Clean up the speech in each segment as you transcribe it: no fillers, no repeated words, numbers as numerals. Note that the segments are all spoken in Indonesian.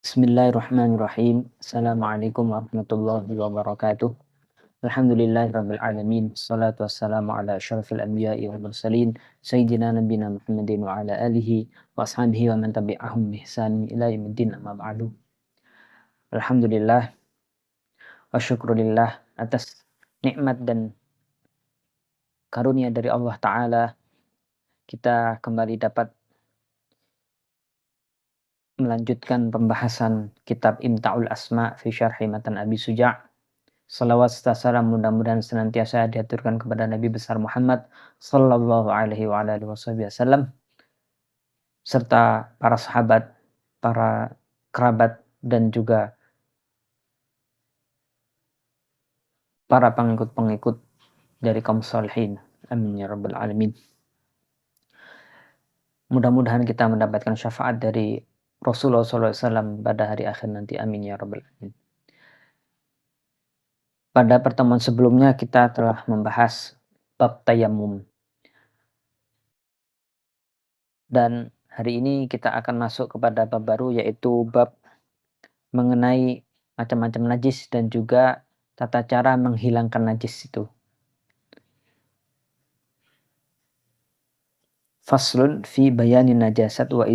Bismillahirrahmanirrahim. Assalamualaikum warahmatullahi wabarakatuh. Alhamdulillahirabbil alamin. Wassalatu wassalamu ala asyrafil anbiya'i wal mursalin sayyidina nabiyina Muhammadin wa ala alihi wa ashabihi wa man tabi'ahum bi ihsanin ila yaumiddin amma ba'du. Alhamdulillah wa syukrulillah atas nikmat dan karunia dari Allah taala kita kembali dapat melanjutkan pembahasan kitab Imta'ul Asma fi Syarhi Matan Abi Suja'. Salawat serta salam mudah-mudahan senantiasa diaturkan kepada Nabi besar Muhammad sallallahu alaihi wa alihi wasallam serta para sahabat, para kerabat dan juga para pengikut-pengikut dari kaum salihin. Amin ya rabbal alamin. Mudah-mudahan kita mendapatkan syafaat dari Rasulullah SAW pada hari akhir nanti. Amin ya rabbal alamin. Pada pertemuan sebelumnya kita telah membahas bab tayammum. Dan hari ini kita akan masuk kepada bab baru, yaitu bab mengenai macam-macam najis dan juga tata cara menghilangkan najis itu. Faslun fi bayani najasat wa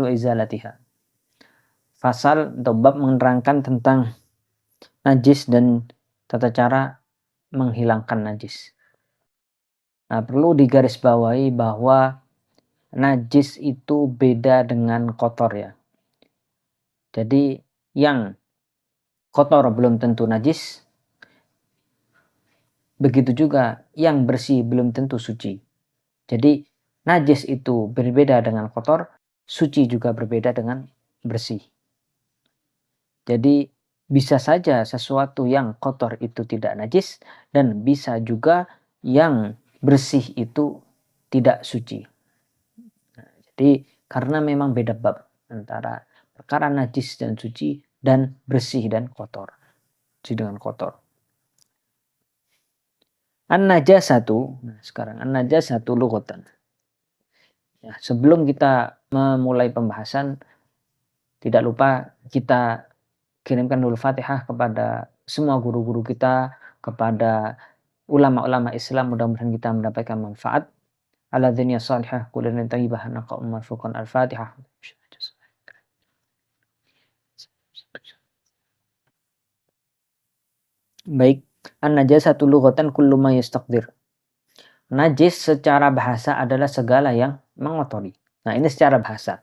izalatiha. Fasal atau bab menerangkan tentang najis dan tata cara menghilangkan najis. Nah, perlu digarisbawahi bahwa najis itu beda dengan kotor ya. Jadi yang kotor belum tentu najis. Begitu juga yang bersih belum tentu suci. Jadi najis itu berbeda dengan kotor, suci juga berbeda dengan bersih. Jadi bisa saja sesuatu yang kotor itu tidak najis dan bisa juga yang bersih itu tidak suci. Nah, jadi karena memang beda bab antara perkara najis dan suci dan bersih dan kotor. Suci dengan kotor. An-najasatu, nah sekarang an-najasatu lughatan. Ya, sebelum kita memulai pembahasan, tidak lupa kita kirimkan dulu Fatihah kepada semua guru-guru kita, kepada ulama-ulama Islam, mudah-mudahan kita mendapatkan manfaat. Alladzina salihah kullana tayyibah naqa'um marfuqan al-Fatihah. Baik, an-najasatu lughatan kullu ma yastaqdir. Najis secara bahasa adalah segala yang mengotori. Nah, ini secara bahasa.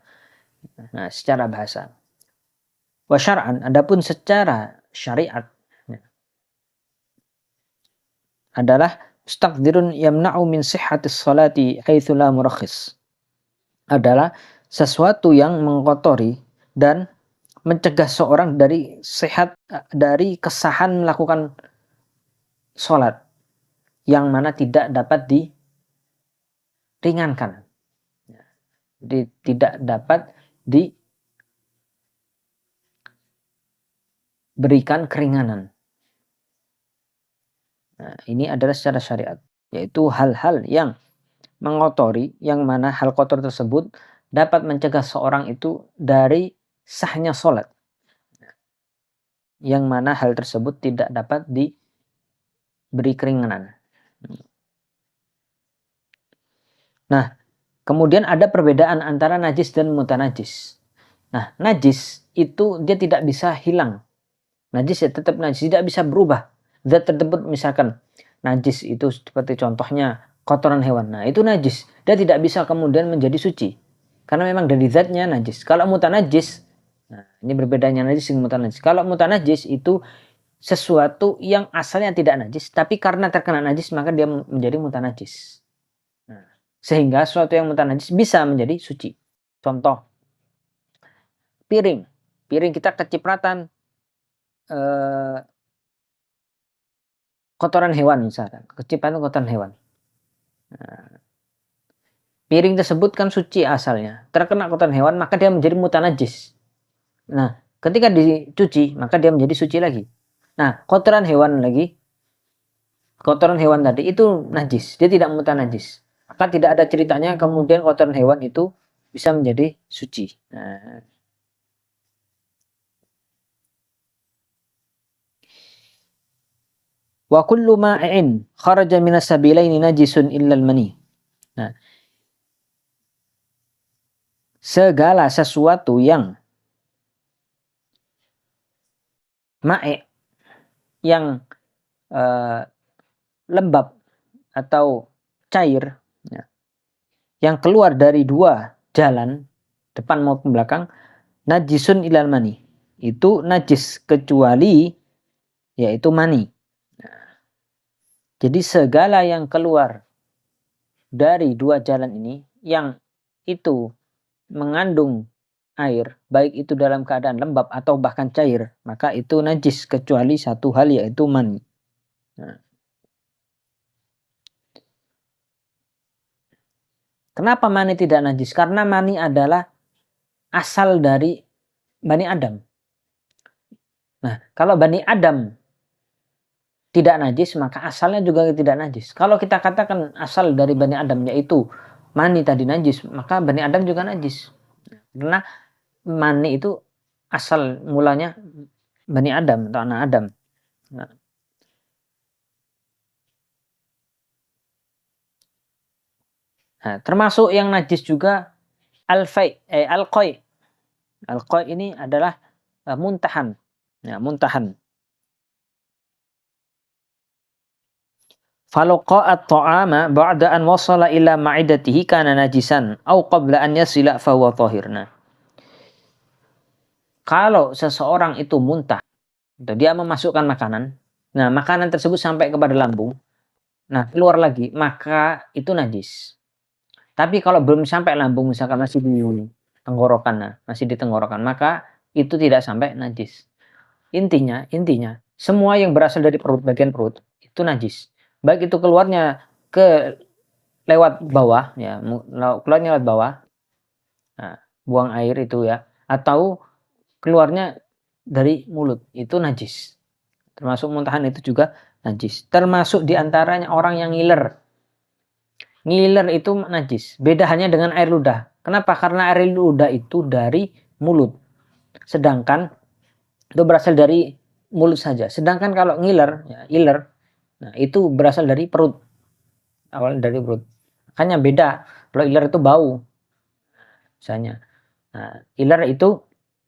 Wa syar'an, adapun secara syariat adalah mustaqdirun yamna'u min sihhatis salati haitsu la murakhis. Adalah sesuatu yang mengotori dan mencegah seorang dari sehat, dari kesahan melakukan sholat yang mana tidak dapat diringankan. Jadi tidak dapat diberikan keringanan. Nah, ini adalah secara syariat, yaitu hal-hal yang mengotori, yang mana hal kotor tersebut dapat mencegah seorang itu dari sahnya sholat, yang mana hal tersebut tidak dapat diberi keringanan. Nah, kemudian ada perbedaan antara najis dan mutanajis. Nah, najis itu dia tidak bisa hilang. Najis ya tetap najis, tidak bisa berubah. Zat tersebut misalkan najis itu seperti contohnya kotoran hewan. Nah, itu najis. Dia tidak bisa kemudian menjadi suci. Karena memang dari zatnya najis. Kalau mutanajis, nah ini berbedanya najis dengan mutanajis. Kalau mutanajis itu sesuatu yang asalnya tidak najis, tapi karena terkena najis maka dia menjadi mutanajis. Nah, sehingga sesuatu yang mutanajis bisa menjadi suci. Contoh, piring. Piring kita kecipratan kotoran hewan misalkan, kecipratan kotoran hewan. Nah, piring tersebut kan suci asalnya, terkena kotoran hewan maka dia menjadi mutanajis. Nah, ketika dicuci maka dia menjadi suci lagi. Nah, kotoran hewan tadi itu najis, dia tidak mutanajis. Maka tidak ada ceritanya kemudian kotoran hewan itu bisa menjadi suci. Nah, wa kullu ma'in kharaja minas sabilaini najisun illal mani. Nah, segala sesuatu yang mae, yang lembab atau cair, ya, yang keluar dari dua jalan, depan maupun belakang, najisun ilal mani, itu najis kecuali yaitu mani. Jadi segala yang keluar dari dua jalan ini yang itu mengandung air, baik itu dalam keadaan lembab atau bahkan cair, maka itu najis kecuali satu hal, yaitu mani. Nah, kenapa mani tidak najis? Karena mani adalah asal dari Bani Adam. Nah, kalau Bani Adam tidak najis, maka asalnya juga tidak najis. Kalau kita katakan asal dari Bani Adam yaitu mani tadi najis, maka Bani Adam juga najis. Karena mani itu asal mulanya Bani Adam atau anak Adam. Nah, termasuk yang najis juga al-qai. Al-qai ini adalah muntahan. Ya, muntahan. Falaqa'at ta'ama ba'da an wasala ila ma'idatihi kana najisan au qabla an yasila fa huwa tahirna. Kalau seseorang itu muntah, dia memasukkan makanan, nah makanan tersebut sampai kepada lambung, nah keluar lagi, maka itu najis. Tapi kalau belum sampai lambung, misalkan masih di tenggorokan, nah, masih di tenggorokan, maka itu tidak sampai najis. Intinya, semua yang berasal dari perut, bagian perut, itu najis. Baik itu keluarnya ke lewat bawah, ya, keluarnya lewat bawah, nah, buang air itu ya, atau keluarnya dari mulut, itu najis. Termasuk muntahan itu juga najis. Termasuk diantaranya orang yang ngiler. Ngiler itu najis. Beda hanya dengan air ludah. Kenapa? Karena air ludah itu dari mulut. Sedangkan itu berasal dari mulut saja. Sedangkan kalau ngiler, ya, iler, nah itu berasal dari perut. Awalnya dari perut. Makanya beda. Kalau iler itu bau. Misalnya. Nah, iler itu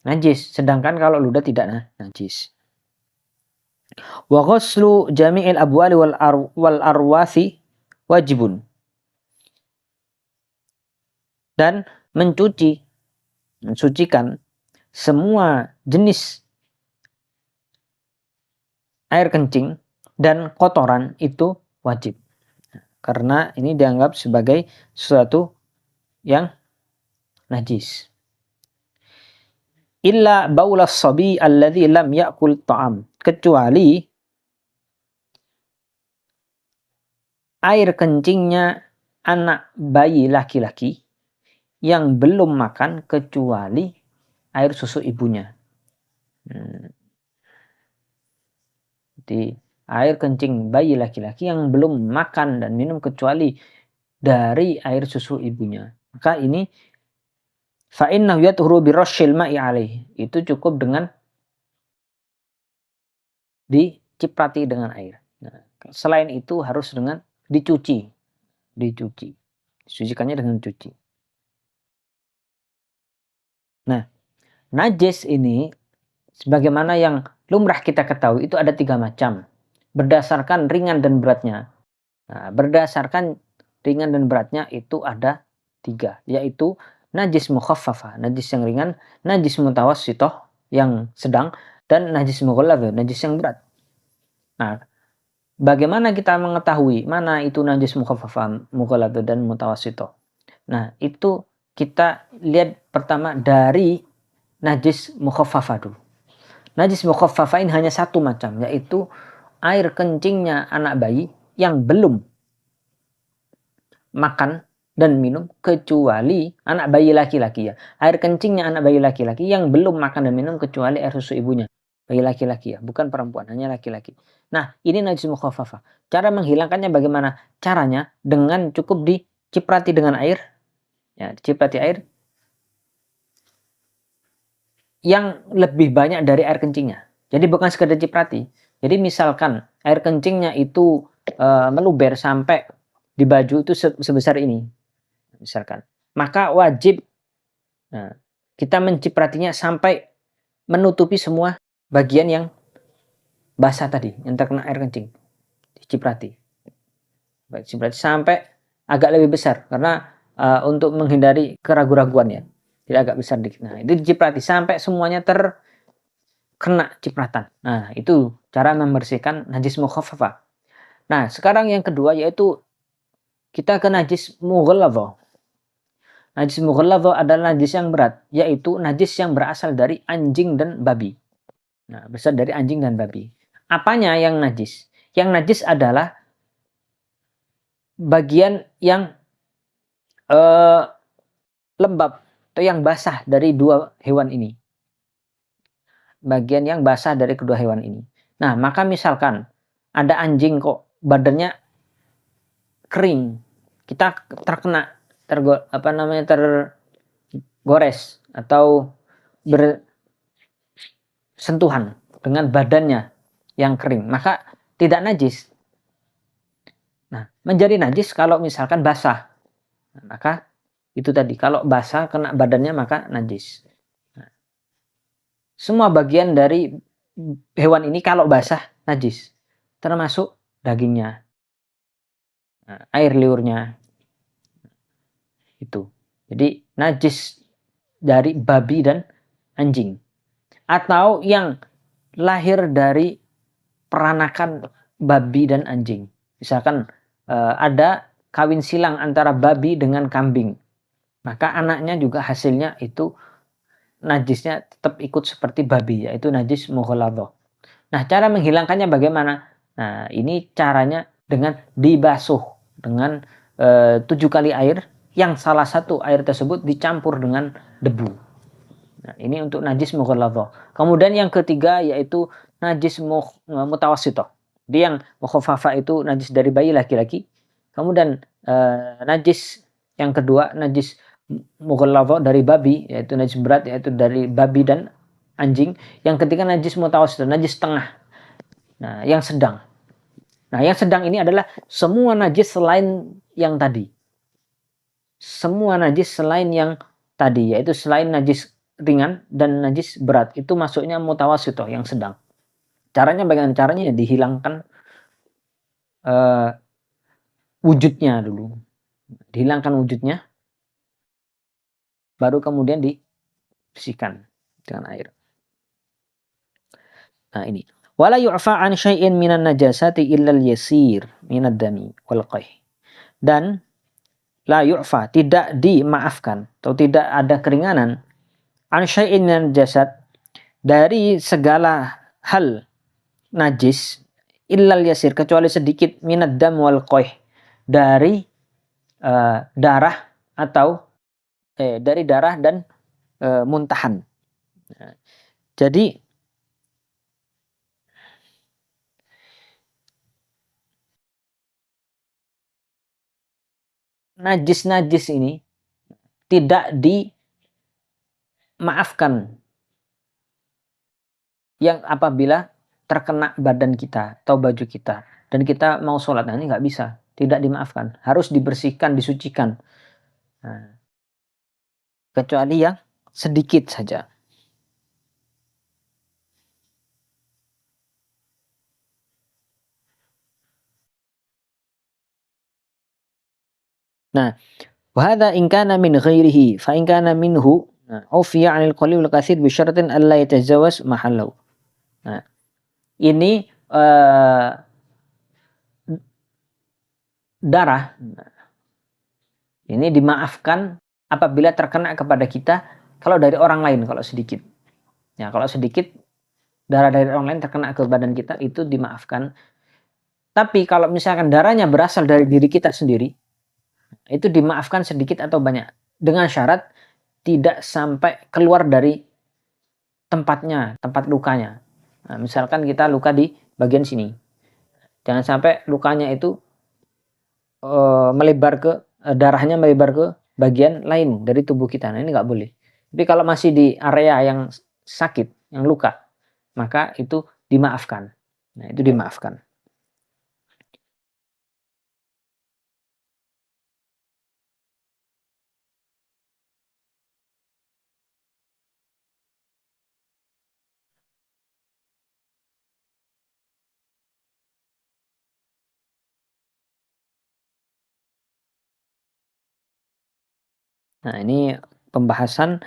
najis. Sedangkan kalau ludah tidak najis. Wa ghuslu jami'il abwali wal arwasi wajibun. Dan mensucikan semua jenis air kencing dan kotoran itu wajib. Karena ini dianggap sebagai sesuatu yang najis. Illa baulas sabi alladhi lam ya'kul ta'am. Kecuali air kencingnya anak bayi laki-laki yang belum makan kecuali air susu ibunya. Jadi air kencing bayi laki-laki yang belum makan dan minum kecuali dari air susu ibunya. Maka ini fa'innahu yatuhru birashil ma'i alaih. Itu cukup dengan diciprati dengan air. Nah, selain itu harus dengan dicuci. Disucikannya dengan cuci. Nah, najis ini sebagaimana yang lumrah kita ketahui itu ada 3 macam. Berdasarkan ringan dan beratnya. Nah, berdasarkan ringan dan beratnya itu ada 3, yaitu najis mukhaffafah, najis yang ringan, najis mutawassithah yang sedang, dan najis mughalladh, najis yang berat. Nah, bagaimana kita mengetahui mana itu najis mukhaffafah, mughalladh dan mutawassithah? Nah, itu kita lihat pertama dari najis mukhaffafah dulu. Najis mukhaffafah ini hanya satu macam, yaitu air kencingnya anak bayi yang belum makan dan minum kecuali anak bayi laki-laki ya. Air kencingnya anak bayi laki-laki yang belum makan dan minum kecuali air susu ibunya. Bayi laki-laki ya, bukan perempuan, hanya laki-laki. Nah, ini najis mukhaffafah. Cara menghilangkannya bagaimana? Caranya dengan cukup diciprati dengan air. Ya, diciprati air yang lebih banyak dari air kencingnya. Jadi bukan sekedar ciprati. Jadi misalkan air kencingnya itu meluber sampai di baju itu sebesar ini, misalkan, maka wajib kita mencipratinya sampai menutupi semua bagian yang basah tadi, yang terkena air kencing, diciprati. Ciprati sampai agak lebih besar, karena untuk menghindari keraguan-raguan ya. Jadi agak besar dikit. Nah, itu diciprati sampai semuanya terkena cipratan. Nah, itu cara membersihkan najis mukhaffafah. Nah, sekarang yang kedua yaitu kita ke najis mughalladhah. Najis mughalladhah adalah najis yang berat, yaitu najis yang berasal dari anjing dan babi. Nah, berasal dari anjing dan babi. Apanya yang najis? Yang najis adalah bagian yang lembab atau yang basah dari dua hewan ini. Bagian yang basah dari kedua hewan ini. Nah, maka misalkan ada anjing kok badannya kering, kita terkena tergores atau bersentuhan dengan badannya yang kering, maka tidak najis. Nah, menjadi najis kalau misalkan basah. Nah, maka itu tadi, kalau basah kena badannya maka najis. Nah, semua bagian dari hewan ini kalau basah najis, termasuk dagingnya, air liurnya. Itu. Jadi najis dari babi dan anjing. Atau yang lahir dari peranakan babi dan anjing. Misalkan ada kawin silang antara babi dengan kambing, maka anaknya juga hasilnya itu najisnya tetap ikut seperti babi, yaitu najis mughalladhah. Nah, cara menghilangkannya bagaimana? Nah, ini caranya dengan dibasuh dengan 7 kali air, yang salah satu air tersebut dicampur dengan debu. Nah, ini untuk najis mughalladhah. Kemudian yang ketiga yaitu najis mutawassithah. Dia yang mukhaffafah itu najis dari bayi laki-laki. Kemudian najis yang kedua najis mughalladhah dari babi, yaitu najis berat, yaitu dari babi dan anjing. Yang ketiga najis mutawassithah, najis tengah. Nah, yang sedang. Nah, yang sedang ini adalah semua najis selain yang tadi. Semua najis selain yang tadi, yaitu selain najis ringan dan najis berat, itu masuknya mutawassithah, yang sedang. Caranya bagaimana? Caranya ya dihilangkan wujudnya dulu. Dihilangkan wujudnya, baru kemudian dibersihkan dengan air. Nah, ini. Wala yu'fa an syai'in minan najasati illa al-yasir minad dami wal qayh. Dan la yu'fa, tidak dimaafkan atau tidak ada keringanan, an syai'in minan najasat, dari segala hal najis, illal yasir, kecuali sedikit, minad dam wal qayh, dari darah atau dari darah dan muntahan. Nah, jadi najis-najis ini tidak dimaafkan yang apabila terkena badan kita atau baju kita dan kita mau sholat. Nah, ini nggak bisa, tidak dimaafkan, harus dibersihkan, disucikan. Nah, kecuali yang sedikit saja. Nah, wahada in kana min ghairihi fa in kana minhu ufiya 'anil qalil wal katsir bi syaratin alla yatajawaz mahallahu. Nah, ini darah ini dimaafkan apabila terkena kepada kita kalau dari orang lain, kalau sedikit. Ya, kalau sedikit darah dari orang lain terkena ke badan kita itu dimaafkan. Tapi kalau misalkan darahnya berasal dari diri kita sendiri, itu dimaafkan sedikit atau banyak, dengan syarat tidak sampai keluar dari tempatnya, tempat lukanya. Nah, misalkan kita luka di bagian sini, jangan sampai lukanya itu melebar ke darahnya melebar ke bagian lain dari tubuh kita. Nah, ini nggak boleh. Tapi kalau masih di area yang sakit, yang luka, maka itu dimaafkan. Nah, itu dimaafkan. Nah, ini pembahasan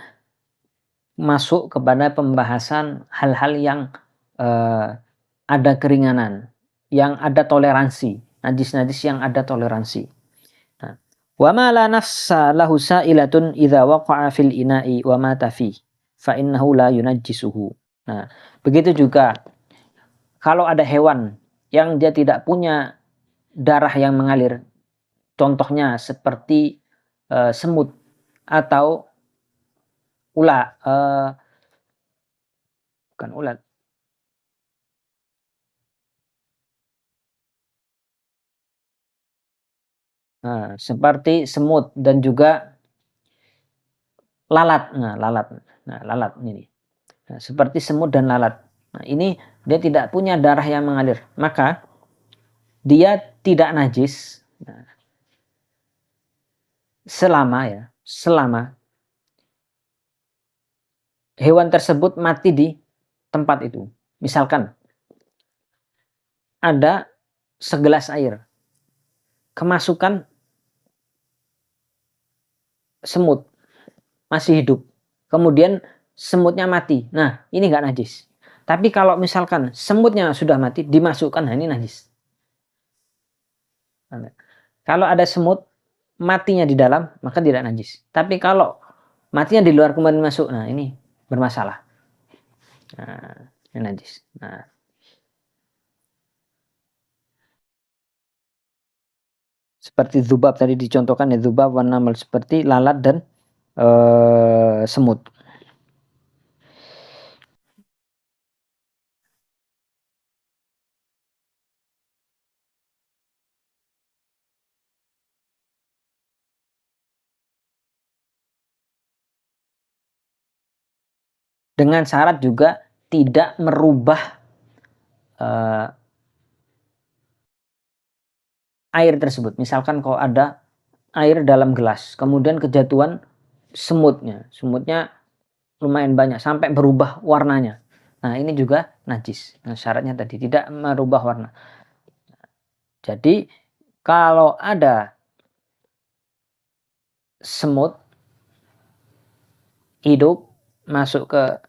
masuk kepada pembahasan hal-hal yang ada keringanan, yang ada toleransi, najis-najis yang ada toleransi. Nah, wa ma la nafsa lahu sa'ilatun idza waqa'a fil ina'i wa mata fi fa innahu la yunajjisuhu. Nah, begitu juga kalau ada hewan yang dia tidak punya darah yang mengalir, contohnya seperti semut atau ulat, bukan ulat, nah, seperti semut dan juga lalat. Lalat ini. Nah, seperti semut dan lalat. Nah, ini dia tidak punya darah yang mengalir, maka dia tidak najis. Nah, selama hewan tersebut mati di tempat itu. Misalkan ada segelas air, kemasukan semut, masih hidup, kemudian semutnya mati. Nah, ini nggak najis. Tapi kalau misalkan semutnya sudah mati, dimasukkan, nah ini najis. Kalau ada semut matinya di dalam, maka tidak najis. Tapi kalau matinya di luar kemudian masuk, nah ini bermasalah. Nah, ini najis. Nah, seperti dzubab tadi dicontohkan ya, dzubab warna seperti lalat dan semut. Dengan syarat juga tidak merubah air tersebut. Misalkan kalau ada air dalam gelas, kemudian kejatuhan semutnya lumayan banyak sampai berubah warnanya. Nah, ini juga najis. Nah, syaratnya tadi tidak merubah warna. Jadi kalau ada semut hidup masuk ke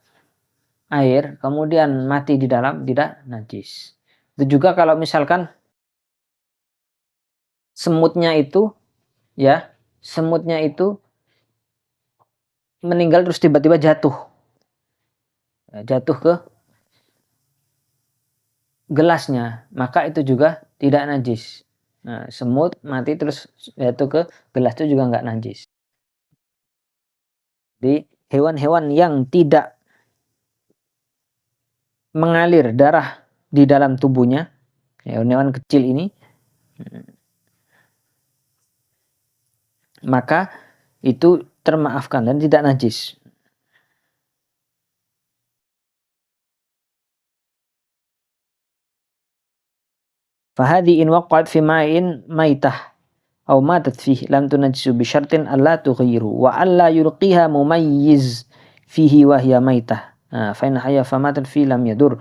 air, kemudian mati di dalam, tidak najis. Itu juga kalau misalkan semutnya itu ya, semutnya itu meninggal terus tiba-tiba jatuh. Jatuh ke gelasnya, maka itu juga tidak najis. Nah, semut mati terus jatuh ke gelas itu juga nggak najis. Jadi hewan-hewan yang tidak mengalir darah di dalam tubuhnya, hewan-hewan kecil ini, maka itu termaafkan dan tidak najis. Fahadi in waqa'at fi ma'in maitah aw matat fihi lam tunajjisu bi syartin alla tughayyiru wa alla yulqiha mumayyiz fihi wa hiya maitah. Fa in hayya famatat fi lam yadur.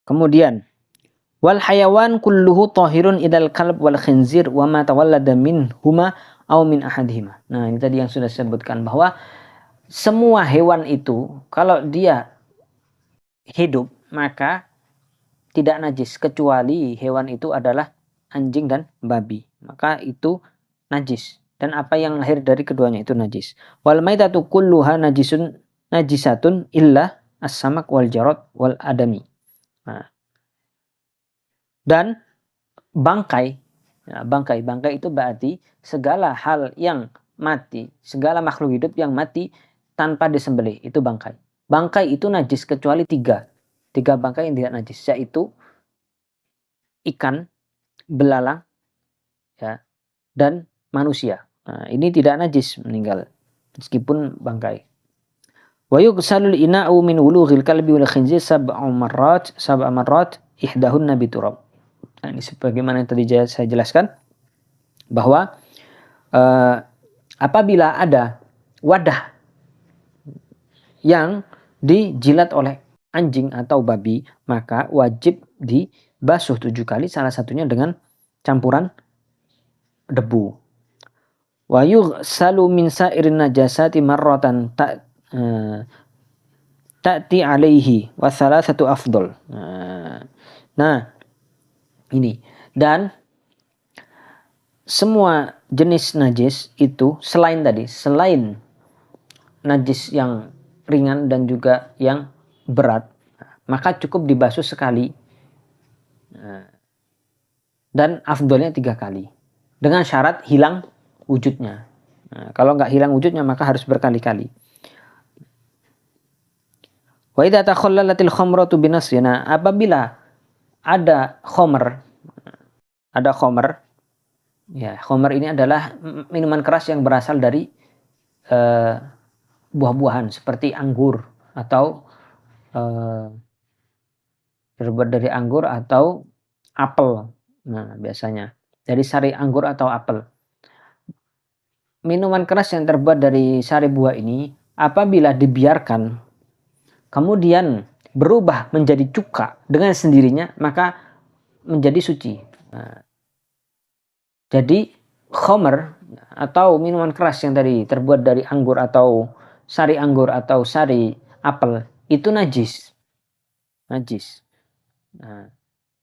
Kemudian wal hayawan kulluhu tahirun idal kalb wal khinzir wa ma tawallada minhuma aw min ahadihima. Nah, ini tadi yang sudah disebutkan bahwa semua hewan itu kalau dia hidup maka tidak najis kecuali hewan itu adalah anjing dan babi. Maka itu najis dan apa yang lahir dari keduanya itu najis. Wal maitatu kulluha najisatun illa as-samak wal jarad wal adami. Nah, dan bangkai, ya, bangkai itu berarti segala hal yang mati, segala makhluk hidup yang mati tanpa disembelih, itu bangkai. Bangkai itu najis kecuali tiga bangkai yang tidak najis, yaitu ikan, belalang, ya, dan manusia. Nah, ini tidak najis meninggal meskipun bangkai. Wa yughsalul ina'u min wulughil kalbi wal khinzir sab'a marrat ihdahunna biturab. Nah, ini sebagaimana yang tadi saya jelaskan bahwa apabila ada wadah yang dijilat oleh anjing atau babi, maka wajib dibasuh 7 kali, salah satunya dengan campuran debu. Wa yughsalu min sa'irin najasati marratan ta'ti alaihi wa thalathatu afdol. Nah, ini. Dan semua jenis najis itu selain najis yang ringan dan juga yang berat, maka cukup dibasuh sekali, dan afdolnya 3 kali, dengan syarat hilang wujudnya. Nah, kalau nggak hilang wujudnya maka harus berkali-kali. Wa idza takhallalatil khamratu binasina, apabila ada khamr, ya, khamr ini adalah minuman keras yang berasal dari buah-buahan seperti anggur atau terbuat dari anggur atau apel. Nah, biasanya dari sari anggur atau apel. Minuman keras yang terbuat dari sari buah ini apabila dibiarkan kemudian berubah menjadi cuka dengan sendirinya, maka menjadi suci. Nah, jadi khamr atau minuman keras yang tadi terbuat dari anggur atau sari anggur atau sari apel itu najis. Nah,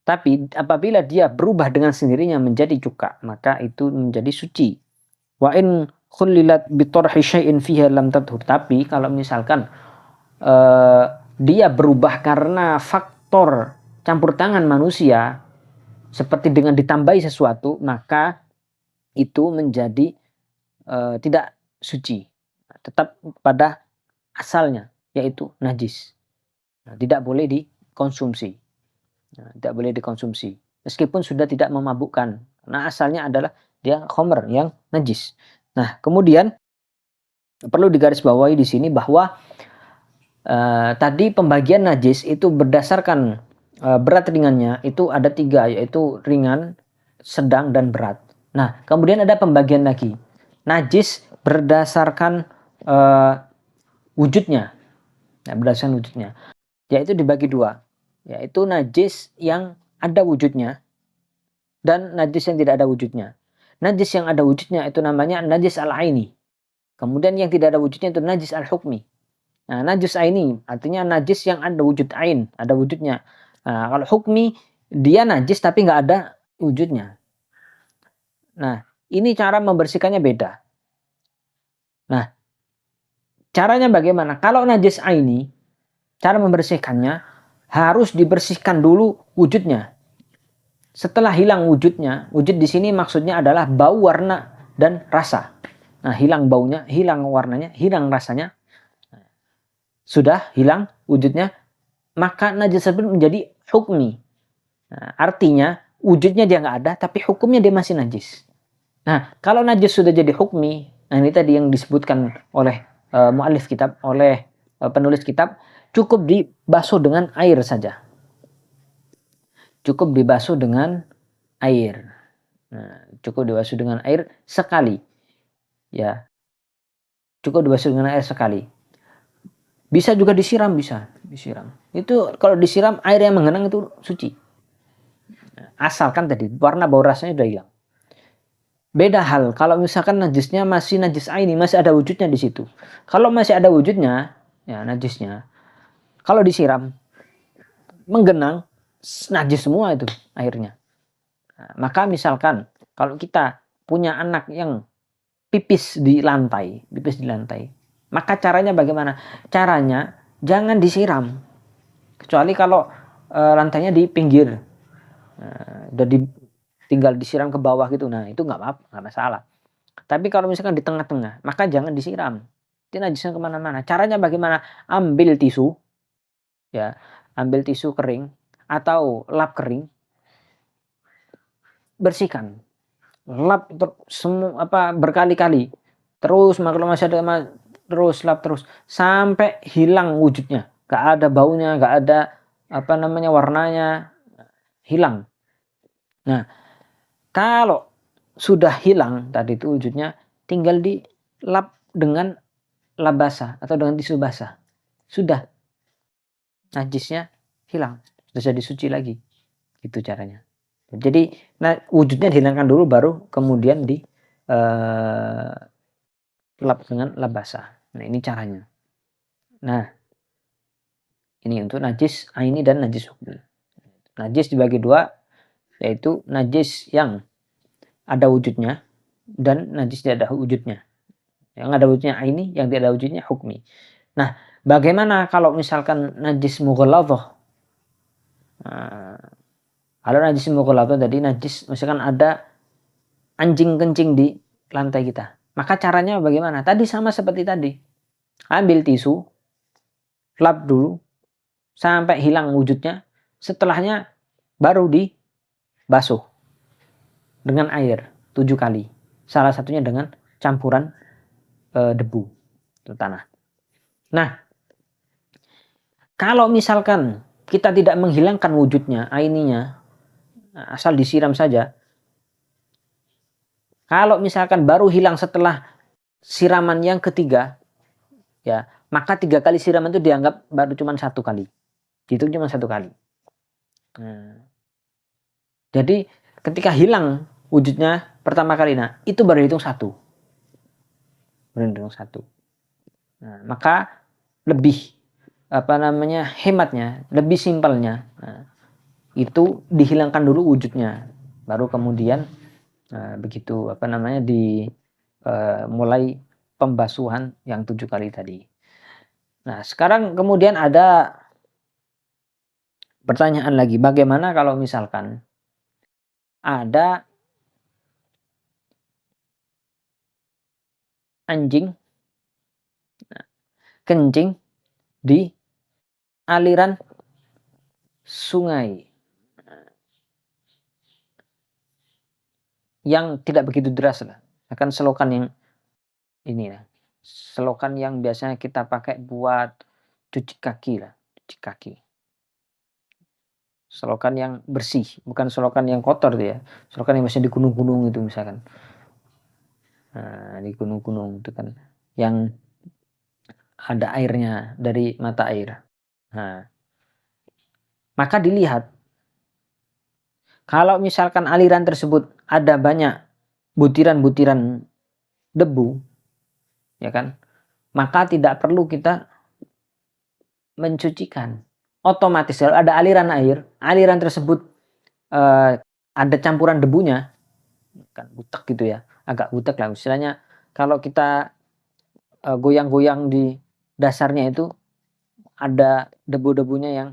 tapi apabila dia berubah dengan sendirinya menjadi cuka, maka itu menjadi suci. Wa in khullilat bi tarhi syai'in fiha lam tadhur. Tapi kalau misalkan dia berubah karena faktor campur tangan manusia seperti dengan ditambahi sesuatu, maka itu menjadi tidak suci, tetap pada asalnya yaitu najis. Nah, tidak boleh dikonsumsi. Meskipun sudah tidak memabukkan, karena asalnya adalah dia khamr yang najis. Nah, kemudian perlu digarisbawahi di sini bahwa tadi pembagian najis itu berdasarkan berat ringannya itu ada 3, yaitu ringan, sedang, dan berat. Nah, kemudian ada pembagian lagi najis berdasarkan wujudnya. Nah, berdasarkan wujudnya, yaitu dibagi 2, yaitu najis yang ada wujudnya dan najis yang tidak ada wujudnya. Najis yang ada wujudnya itu namanya najis al-aini. Kemudian yang tidak ada wujudnya itu najis al-hukmi. Nah, najis aini artinya najis yang ada wujud ain, ada wujudnya. Nah, kalau hukmi dia najis tapi nggak ada wujudnya. Nah, ini cara membersihkannya beda. Nah, caranya bagaimana? Kalau najis aini, cara membersihkannya harus dibersihkan dulu wujudnya. Setelah hilang wujudnya, wujud di sini maksudnya adalah bau, warna, dan rasa. Nah, hilang baunya, hilang warnanya, hilang rasanya, sudah hilang wujudnya, maka najis tersebut menjadi hukmi. Nah, artinya wujudnya dia nggak ada, tapi hukumnya dia masih najis. Nah, kalau najis sudah jadi hukmi, nah ini tadi yang disebutkan oleh mu'allif kitab, oleh penulis kitab, cukup dibasuh dengan air saja. Cukup dibasuh dengan air. Nah, cukup dibasuh dengan air sekali. Ya. Cukup dibasuh dengan air sekali. Bisa juga disiram, bisa disiram. Itu kalau disiram air yang menggenang itu suci. Asalkan tadi warna, bau, rasanya sudah hilang. Beda hal kalau misalkan najisnya masih najis aini, masih ada wujudnya di situ. Kalau masih ada wujudnya, ya najisnya, kalau disiram menggenang, najis semua itu airnya. Nah, maka misalkan kalau kita punya anak yang pipis di lantai, maka caranya bagaimana? Caranya jangan disiram. Kecuali kalau lantainya di pinggir, udah tinggal disiram ke bawah gitu, nah itu nggak apa-apa, nggak masalah. Tapi kalau misalkan di tengah-tengah, maka jangan disiram. Itu najisnya kemana-mana. Caranya bagaimana? Ambil tisu, ya, ambil tisu kering atau lap kering, bersihkan, lap semua berkali-kali, terus kalau masih ada terus lap terus sampai hilang wujudnya, gak ada baunya, gak ada warnanya, hilang. Nah, kalau sudah hilang tadi itu wujudnya, tinggal dilap dengan lap basah atau dengan tisu basah, sudah najisnya hilang, sudah jadi suci lagi. Itu caranya. Jadi wujudnya dihilangkan dulu, baru kemudian di lap dengan lap basah. Nah, ini caranya. Nah, ini untuk najis aini dan najis hukmi. Najis dibagi dua, yaitu najis yang ada wujudnya dan najis tidak ada wujudnya. Yang ada wujudnya aini, yang tidak ada wujudnya hukmi. Nah, bagaimana kalau misalkan najis mughalladhah? Nah, kalau najis mughalladhah tadi najis misalkan ada anjing kencing di lantai kita. Maka caranya bagaimana? Tadi sama seperti tadi. Ambil tisu, lap dulu sampai hilang wujudnya. Setelahnya baru dibasuh dengan air 7 kali. Salah satunya dengan campuran debu atau tanah. Nah, kalau misalkan kita tidak menghilangkan wujudnya, aininya, asal disiram saja. Kalau misalkan baru hilang setelah siraman yang ketiga, ya, maka 3 kali siraman itu dianggap baru cuma 1 kali. Dihitung cuma 1 kali. Nah, jadi ketika hilang wujudnya pertama kali, nah itu baru hitung 1. Baru hitung 1. Nah, maka lebih hematnya, lebih simpelnya, nah, itu dihilangkan dulu wujudnya, baru kemudian begitu mulai pembasuhan yang 7 kali tadi. Nah, sekarang kemudian ada pertanyaan lagi, bagaimana kalau misalkan ada anjing kencing di aliran sungai yang tidak begitu deras lah, akan selokan yang ini ya, selokan yang biasanya kita pakai buat cuci kaki lah, cuci kaki. Selokan yang bersih, bukan selokan yang kotor tuh ya. Selokan yang biasanya di gunung-gunung itu misalkan. Nah, di gunung-gunung itu kan yang ada airnya dari mata air. Nah, maka dilihat kalau misalkan aliran tersebut ada banyak butiran-butiran debu, ya kan, maka tidak perlu kita mencucikan. Otomatis kalau ada aliran air, aliran tersebut ada campuran debunya, kan butek gitu ya, agak butek lah istilahnya. Kalau kita goyang-goyang di dasarnya itu ada debu-debunya yang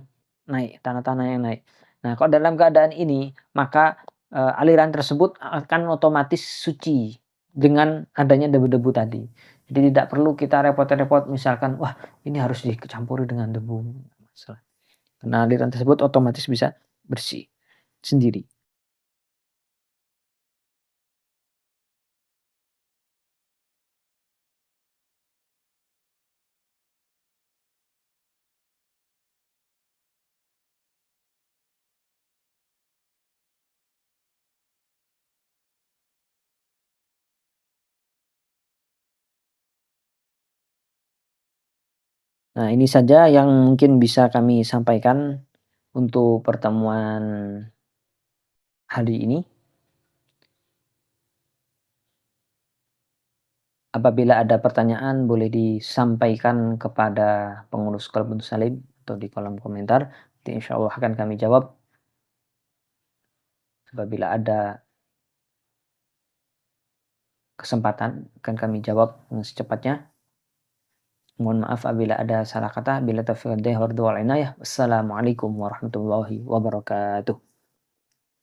naik, tanah-tanah yang naik. Nah, kalau dalam keadaan ini, maka aliran tersebut akan otomatis suci dengan adanya debu-debu tadi. Jadi tidak perlu kita repot-repot misalkan, wah ini harus dicampuri dengan debu. Masalah. Karena aliran tersebut otomatis bisa bersih sendiri. Nah, ini saja yang mungkin bisa kami sampaikan untuk pertemuan hari ini. Apabila ada pertanyaan boleh disampaikan kepada pengurus Qalbun Salim atau di kolom komentar. Nanti insya Allah akan kami jawab. Apabila ada kesempatan akan kami jawab secepatnya. Mohon maaf apabila ada salah kata. Bila taufiq wal hidayah wal inayah. Wassalamualaikum warahmatullahi wabarakatuh.